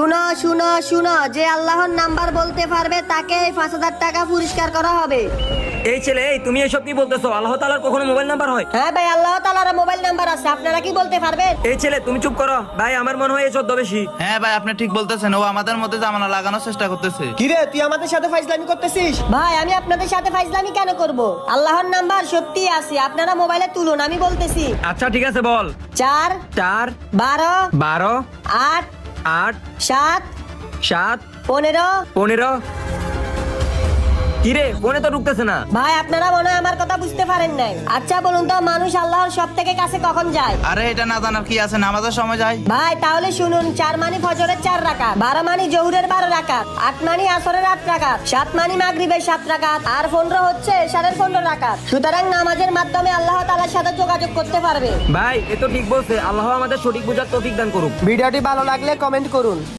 শুনো শুনো শুনো, যে আল্লাহর নাম্বার বলতে পারবে তাকে 5,000 টাকা পুরস্কার করা হবে। এই ছেলে, এই তুমি এসব কি বলতেছো? আল্লাহ তাআলার কখনো মোবাইল নাম্বার হয়? হ্যাঁ ভাই, আল্লাহ তাআলার মোবাইল নাম্বার আছে, আপনারা কি বলতে পারবেন? এই ছেলে, তুমি চুপ করো ভাই। আমার মনে হয় এই চোদ্দ বেশি। হ্যাঁ ভাই, আপনি ঠিক বলতেছেন। ও আমাদের মধ্যে জামানা লাগানোর চেষ্টা করতেছে। কিরে তুই আমাদের সাথে ফাইজলামি করতেছিস? ভাই আমি আপনাদের সাথে ফাইজলামি কেন করব? আল্লাহর নাম্বার সত্যি আছে, আপনারা মোবাইলে তুলুন, আমি বলতেছি। আচ্ছা ঠিক আছে, বল। 4 4 12 12 8 8 7 7 15। 15। কিরে, ফোনে তো ঢুকতেছে না। ভাই আপনারা মনে হয় আমার কথা বুঝতে পারেন নাই। আচ্ছা বলুন তো, মানুষ আল্লাহর সব থেকে কাছে কখন যায়? আরে এটা না জানার কি আছে, নামাজের সময় যায়। ভাই তাহলে শুনুন, 4 মানি ফজরের 4 রাকাত, 12 মানি জোহরের 12 রাকাত, 8 মানি আসরের 8 রাকাত, 7 মানি মাগরিবের 7 রাকাত, আর 15 হচ্ছে এশারের 15 রাকাত। সুতরাং নামাজের মাধ্যমে আল্লাহ তাআলার সাথে যোগাযোগ করতে পারবে। ভাই এ তো ঠিক বলছে। আল্লাহ আমাদের সঠিক বুঝার তৌফিক দান করুক। ভিডিওটি ভালো লাগলে কমেন্ট করুন।